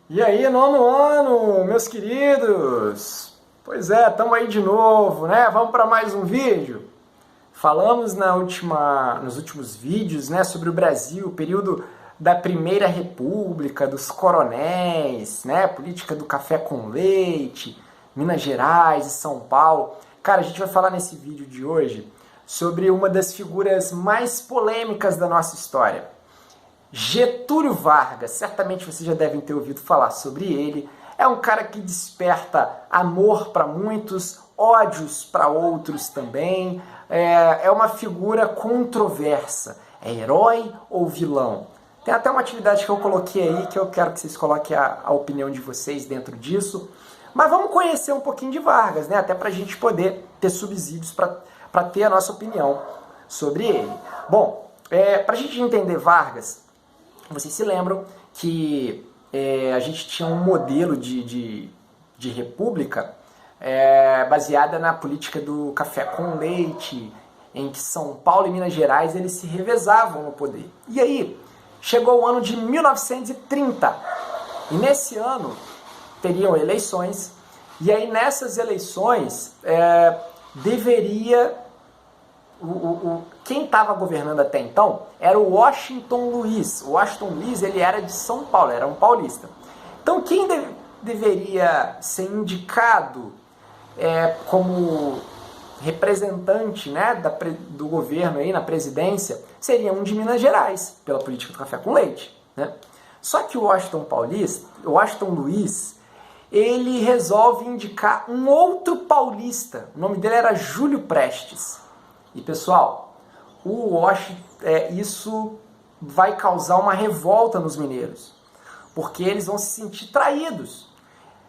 E aí, nono ano, meus queridos? Pois é, estamos aí de novo, né? Vamos para mais um vídeo. Falamos nos últimos vídeos, né, sobre o Brasil, o período da Primeira República, dos coronéis, né, política do café com leite, Minas Gerais e São Paulo. Cara, a gente vai falar nesse vídeo de hoje sobre uma das figuras mais polêmicas da nossa história. Getúlio Vargas, certamente vocês já devem ter ouvido falar sobre ele. É um cara que desperta amor para muitos, ódios para outros também. É uma figura controversa. É herói ou vilão? Tem até uma atividade que eu coloquei aí, que eu quero que vocês coloquem a opinião de vocês dentro disso. Mas vamos conhecer um pouquinho de Vargas, né? Até para a gente poder ter subsídios para ter a nossa opinião sobre ele. Bom, para a gente entender Vargas, vocês se lembram que a gente tinha um modelo de república baseada na política do café com leite, em que São Paulo e Minas Gerais eles se revezavam no poder. E aí, chegou o ano de 1930, e nesse ano teriam eleições, e aí nessas eleições quem estava governando até então era o Washington Luiz. O Washington Luiz ele era de São Paulo, era um paulista. Então quem deveria ser indicado como representante, né, do governo aí na presidência seria um de Minas Gerais, pela política do café com leite, né? Só que o Washington Luiz, ele resolve indicar um outro paulista. O nome dele era Júlio Prestes. E pessoal, isso vai causar uma revolta nos mineiros, porque eles vão se sentir traídos.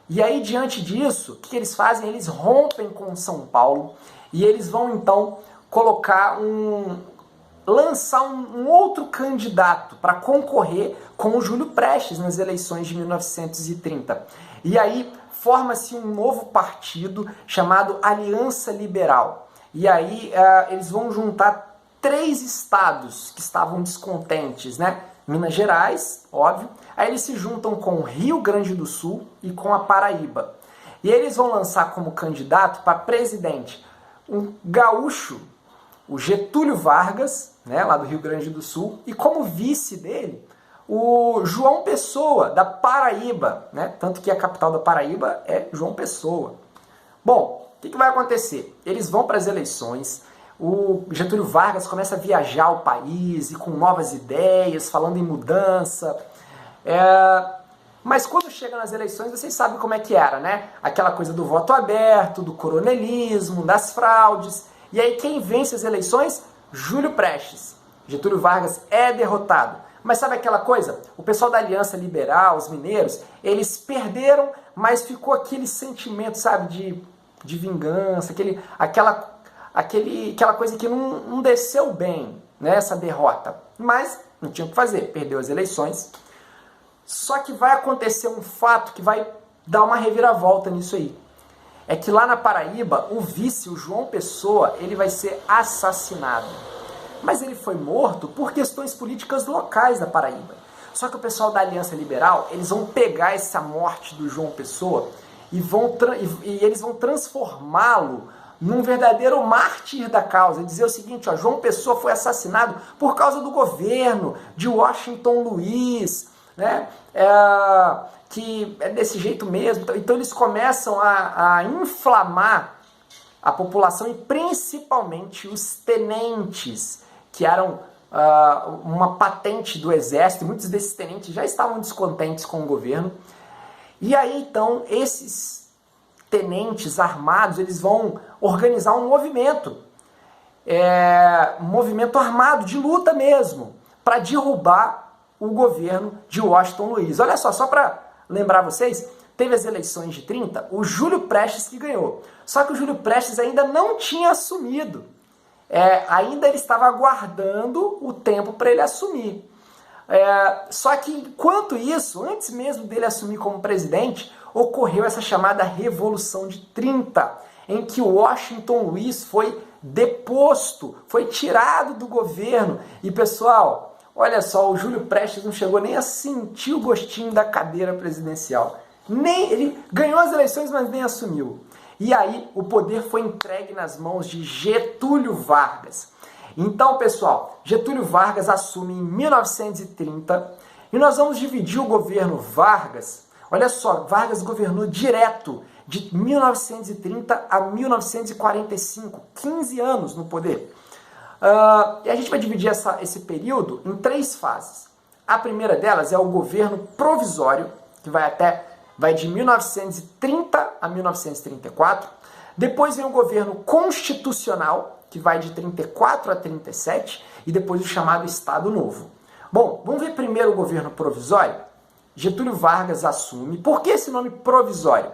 E aí, diante disso, o que eles fazem? Eles rompem com São Paulo e eles vão então lançar um outro candidato para concorrer com o Júlio Prestes nas eleições de 1930. E aí forma-se um novo partido chamado Aliança Liberal. E aí eles vão juntar 3 estados que estavam descontentes, né? Minas Gerais, óbvio. Aí eles se juntam com o Rio Grande do Sul e com a Paraíba. E eles vão lançar como candidato para presidente um gaúcho, o Getúlio Vargas, né, lá do Rio Grande do Sul, e como vice dele, o João Pessoa, da Paraíba, né? Tanto que a capital da Paraíba é João Pessoa. Bom, o que vai acontecer? Eles vão para as eleições, o Getúlio Vargas começa a viajar o país e com novas ideias, falando em mudança. Mas quando chega nas eleições, vocês sabem como é que era, né? Aquela coisa do voto aberto, do coronelismo, das fraudes. E aí quem vence as eleições? Júlio Prestes. Getúlio Vargas é derrotado. Mas sabe aquela coisa? O pessoal da Aliança Liberal, os mineiros, eles perderam, mas ficou aquele sentimento, sabe, de vingança, aquela coisa que não desceu bem, né, essa derrota. Mas não tinha o que fazer, perdeu as eleições. Só que vai acontecer um fato que vai dar uma reviravolta nisso aí. É que lá na Paraíba, o vice, o João Pessoa, ele vai ser assassinado. Mas ele foi morto por questões políticas locais da Paraíba. Só que o pessoal da Aliança Liberal, eles vão pegar essa morte do João Pessoa e eles vão transformá-lo num verdadeiro mártir da causa. E dizer o seguinte, ó, João Pessoa foi assassinado por causa do governo de Washington Luiz, né? Que é desse jeito mesmo. Então eles começam a inflamar a população e principalmente os tenentes, que eram uma patente do exército. Muitos desses tenentes já estavam descontentes com o governo. E aí então esses tenentes armados, eles vão organizar um movimento armado, de luta mesmo, para derrubar o governo de Washington Luiz. Olha só para lembrar vocês, teve as eleições de 30, o Júlio Prestes que ganhou. Só que o Júlio Prestes ainda não tinha assumido. Ainda ele estava aguardando o tempo para ele assumir. Só que enquanto isso, antes mesmo dele assumir como presidente, ocorreu essa chamada Revolução de 30, em que o Washington Luiz foi deposto, foi tirado do governo. E pessoal, Olha só, o Júlio Prestes não chegou nem a sentir o gostinho da cadeira presidencial. Nem ele ganhou as eleições, mas nem assumiu. E aí o poder foi entregue nas mãos de Getúlio Vargas. Então, pessoal, Getúlio Vargas assume em 1930 e nós vamos dividir o governo Vargas. Olha só, Vargas governou direto de 1930 a 1945, 15 anos no poder. E a gente vai dividir esse período em 3 fases. A primeira delas é o governo provisório, que vai de 1930 a 1934. Depois vem o governo constitucional, que vai de 34 a 37, e depois o chamado Estado Novo. Bom, vamos ver primeiro o governo provisório. Getúlio Vargas assume. Por que esse nome provisório?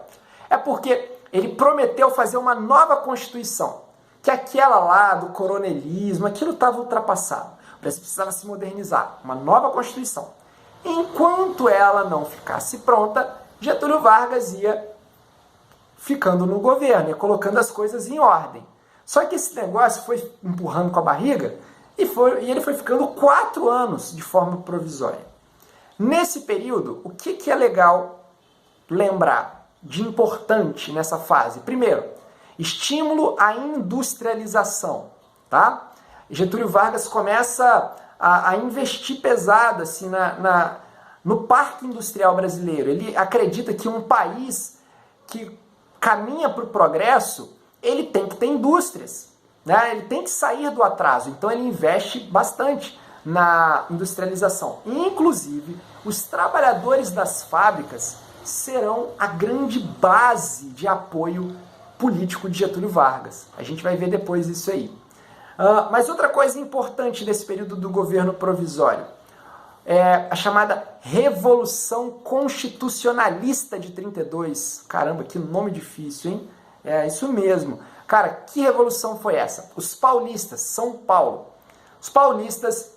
É porque ele prometeu fazer uma nova Constituição, que aquela lá do coronelismo, aquilo estava ultrapassado. O Brasil precisava se modernizar, uma nova Constituição. Enquanto ela não ficasse pronta, Getúlio Vargas ia ficando no governo, ia colocando as coisas em ordem. Só que esse negócio foi empurrando com a barriga e ele foi ficando 4 anos de forma provisória. Nesse período, o que é legal lembrar de importante nessa fase? Primeiro, estímulo à industrialização, tá? Getúlio Vargas começa a investir pesado assim, no parque industrial brasileiro. Ele acredita que um país que caminha para o progresso, ele tem que ter indústrias, né? Ele tem que sair do atraso. Então ele investe bastante na industrialização. Inclusive, os trabalhadores das fábricas serão a grande base de apoio político de Getúlio Vargas. A gente vai ver depois isso aí. Mas outra coisa importante nesse período do governo provisório é a chamada Revolução Constitucionalista de 32. Caramba, que nome difícil, hein? É isso mesmo. Cara, que revolução foi essa? Os paulistas, São Paulo. Os paulistas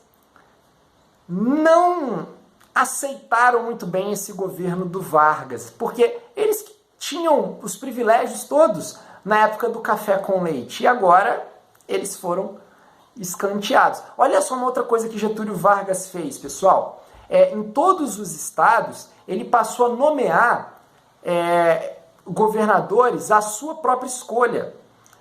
não aceitaram muito bem esse governo do Vargas, porque eles tinham os privilégios todos na época do café com leite, e agora eles foram escanteados. Olha só uma outra coisa que Getúlio Vargas fez, pessoal. Em todos os estados, ele passou a nomear governadores à sua própria escolha,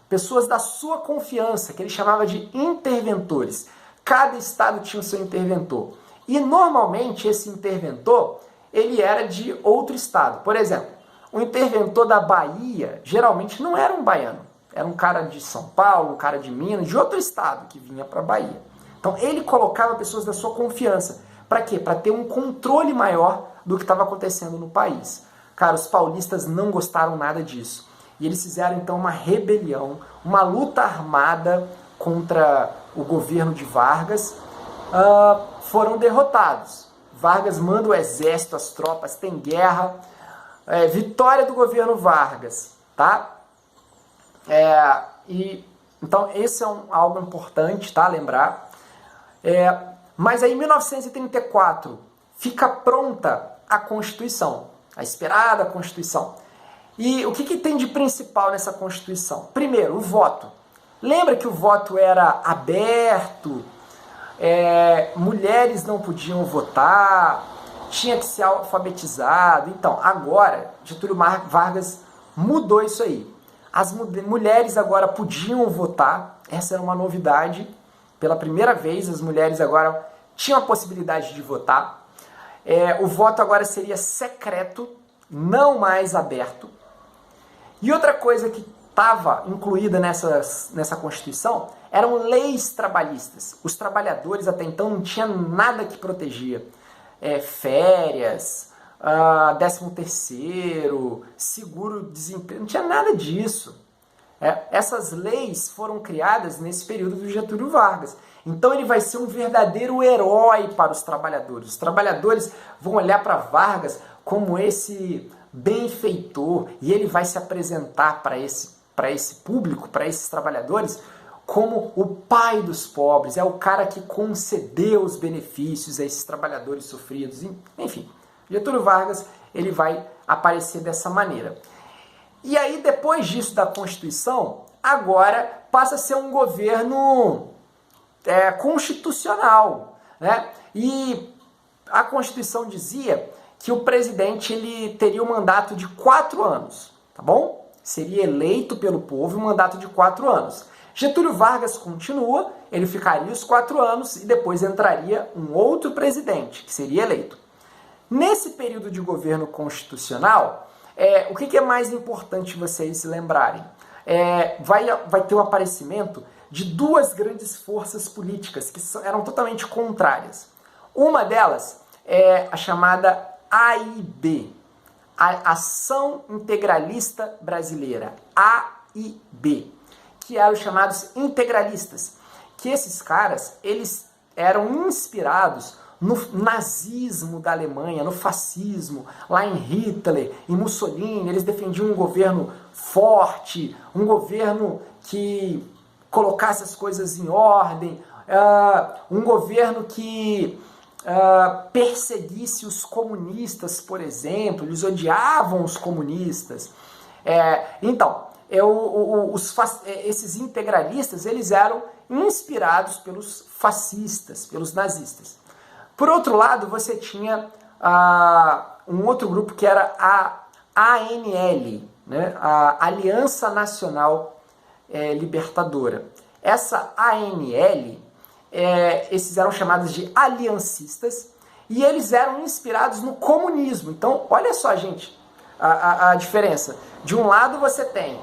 pessoas da sua confiança, que ele chamava de interventores. Cada estado tinha o seu interventor. E normalmente esse interventor, ele era de outro estado. Por exemplo, o interventor da Bahia geralmente não era um baiano. Era um cara de São Paulo, um cara de Minas, de outro estado que vinha para a Bahia. Então ele colocava pessoas da sua confiança. Para quê? Para ter um controle maior do que estava acontecendo no país. Cara, os paulistas não gostaram nada disso. E eles fizeram então uma rebelião, uma luta armada contra o governo de Vargas. Foram derrotados. Vargas manda o exército, as tropas, tem guerra. Vitória do governo Vargas, tá? Então esse é algo importante, tá? Lembrar. Mas aí em 1934 fica pronta a Constituição, a esperada Constituição. E o que tem de principal nessa Constituição? Primeiro, o voto. Lembra que o voto era aberto, mulheres não podiam votar, tinha que ser alfabetizado. Então, agora, Getúlio Vargas mudou isso aí. As mulheres agora podiam votar, essa era uma novidade. Pela primeira vez, as mulheres agora tinham a possibilidade de votar. O voto agora seria secreto, não mais aberto. E outra coisa que estava incluída nessa Constituição eram leis trabalhistas. Os trabalhadores até então não tinham nada que protegia. Férias, 13º, seguro-desemprego, não tinha nada disso. Essas leis foram criadas nesse período do Getúlio Vargas. Então ele vai ser um verdadeiro herói para os trabalhadores. Os trabalhadores vão olhar para Vargas como esse benfeitor e ele vai se apresentar para esse público, para esses trabalhadores, como o pai dos pobres, é o cara que concedeu os benefícios a esses trabalhadores sofridos. Enfim, Getúlio Vargas ele vai aparecer dessa maneira. E aí, depois disso da Constituição, agora passa a ser um governo constitucional. né? E a Constituição dizia que o presidente ele teria um mandato de 4 anos, tá bom? Seria eleito pelo povo um mandato de 4 anos. Getúlio Vargas continua, ele ficaria os 4 anos e depois entraria um outro presidente, que seria eleito. Nesse período de governo constitucional, o que é mais importante vocês se lembrarem? Vai ter o aparecimento de duas grandes forças políticas que eram totalmente contrárias. Uma delas é a chamada AIB, a Ação Integralista Brasileira, AIB, que eram os chamados integralistas, que esses caras, eles eram inspirados no nazismo da Alemanha, no fascismo, lá em Hitler, em Mussolini. Eles defendiam um governo forte, um governo que colocasse as coisas em ordem, um governo que perseguisse os comunistas, por exemplo. Eles odiavam os comunistas. Então, esses integralistas, eles eram inspirados pelos fascistas, pelos nazistas. Por outro lado, você tinha um outro grupo que era a ANL, né? A Aliança Nacional Libertadora. Essa ANL, esses eram chamados de aliancistas, e eles eram inspirados no comunismo. Então, olha só, gente, a diferença. De um lado você tem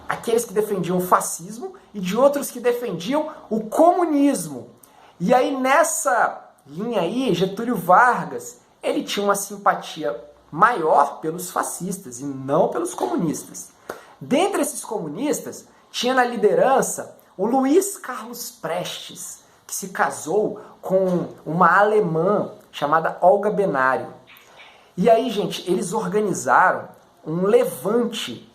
aqueles que defendiam o fascismo e de outros que defendiam o comunismo. E aí nessa linha aí, Getúlio Vargas, ele tinha uma simpatia maior pelos fascistas e não pelos comunistas. Dentre esses comunistas, tinha na liderança o Luiz Carlos Prestes, que se casou com uma alemã chamada Olga Benário. E aí, gente, eles organizaram um levante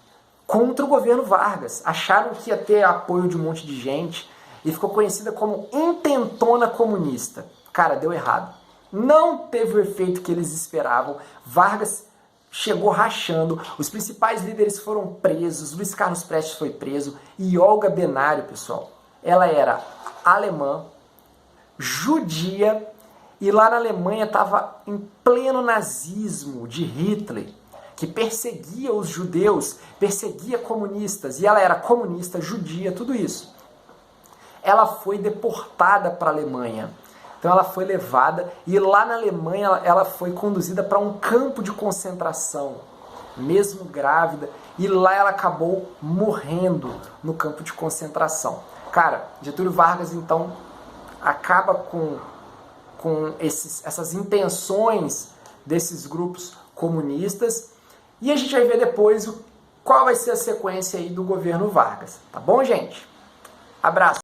contra o governo Vargas. Acharam que ia ter apoio de um monte de gente e ficou conhecida como Intentona Comunista. Cara, deu errado. Não teve o efeito que eles esperavam. Vargas chegou rachando, os principais líderes foram presos, Luiz Carlos Prestes foi preso e Olga Benário, pessoal, ela era alemã, judia, e lá na Alemanha estava em pleno nazismo de Hitler, que perseguia os judeus, perseguia comunistas, e ela era comunista, judia, tudo isso. Ela foi deportada para a Alemanha. Então ela foi levada e lá na Alemanha ela foi conduzida para um campo de concentração, mesmo grávida, e lá ela acabou morrendo no campo de concentração. Cara, Getúlio Vargas então acaba com essas intenções desses grupos comunistas, e a gente vai ver depois qual vai ser a sequência aí do governo Vargas. Tá bom, gente? Abraço!